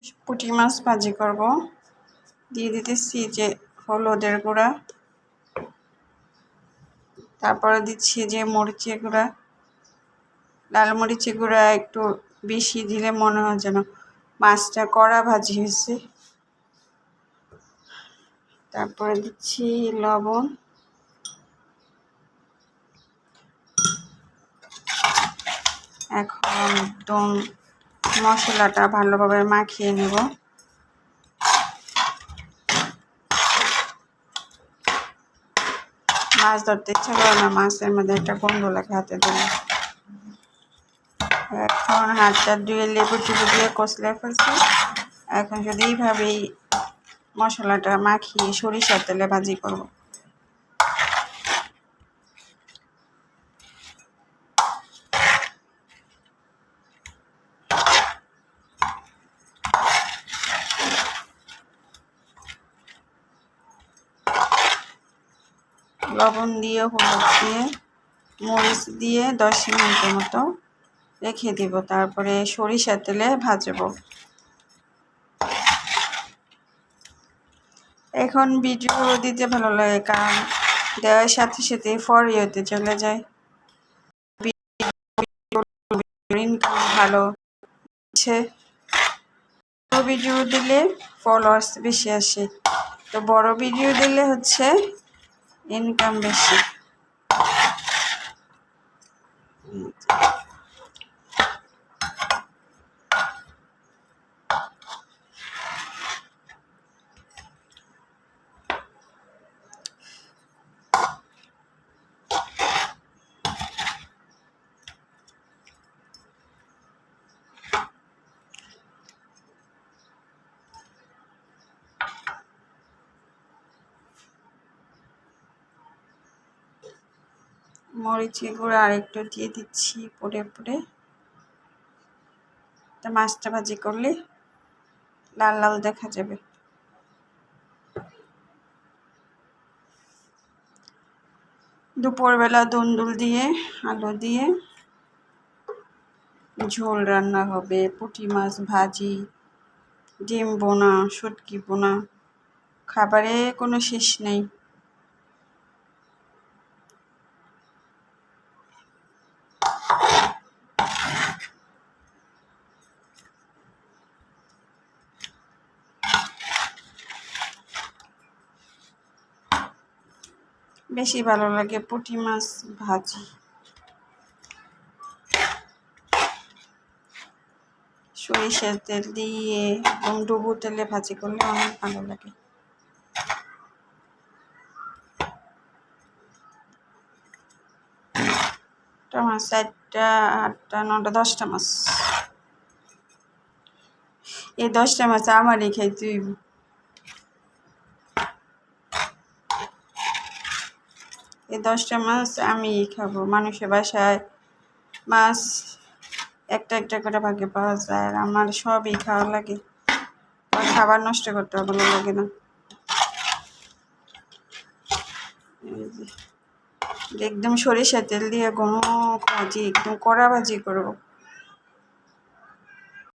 পুঁটি মাছ ভাজি করব। দিয়ে দিতেছি যে হলুদের গুঁড়া, তারপরে দিচ্ছি যে মরিচের গুঁড়া। লাল মরিচের গুঁড়া একটু বেশি দিলে মনে হয় যেন মাছটা কড়া ভাজি হয়েছে। তারপরে দিচ্ছি লবণ, এখন একদম মশলাটা ভালোভাবে মাখিয়ে নেব। মাছ ধরতে ইচ্ছা করে না, মাছের মধ্যে একটা গন্ধ লাগে হাতে দিলে। এখন হাতটা ধুয়ে লেবু টেবু দিয়ে কষলে ফেলছি। এখন যদি এইভাবেই মশলাটা মাখিয়ে সরিষার তেলে ভাজি করব। লবণ দিয়ে, হলুদ দিয়ে, মরিচ দিয়ে 10 মিনিটের মতো রেখে দিব। তারপরে সরিষার তেলে ভাজবো। এখন ভিডিও দিতে ভালো লাগে, কারণ দেওয়ার সাথে সাথে ফরিওতে চলে যায়, ইনকাম ভালো হচ্ছে। ভিডিও দিলে ফলোয়ার্স বেশি আসে, তো বড় ভিডিও দিলে হচ্ছে ইনকাম বেশি। মরিচের গুঁড়া আর একটু দিয়ে দিচ্ছি পরে পরে। তা মাছটা ভাজি করলে লাল লাল দেখা যাবে। দুপুরবেলা দুন্দুল দিয়ে আলু দিয়ে ঝোল রান্না হবে, পুঁটি মাছ ভাজি, ডিম বোনা, শুটকি বোনা, খাবারে কোনো শেষ নেই। বেশি ভালো লাগে পুঁটি মাছ ভাজি। সরিষার তেল দিয়ে একদম ডুবো তেলে ভাজি করলে অনেক ভালো লাগে। মাছ 4টা 8টা 9টা 10টা মাছ। এই 10টা মাছ আমারই খাইতে হইব। এই 10টা মাছ আমি খাবো। মানুষের বাসায় মাছ একটা একটা করে ভাগে পাওয়া যায়, আর আমার সবই খাওয়া লাগে। খাবার নষ্ট করতে ভালো লাগে না। একদম সরিষার তেল দিয়ে ঘন ভাজি, একদম কড়া ভাজি করবো।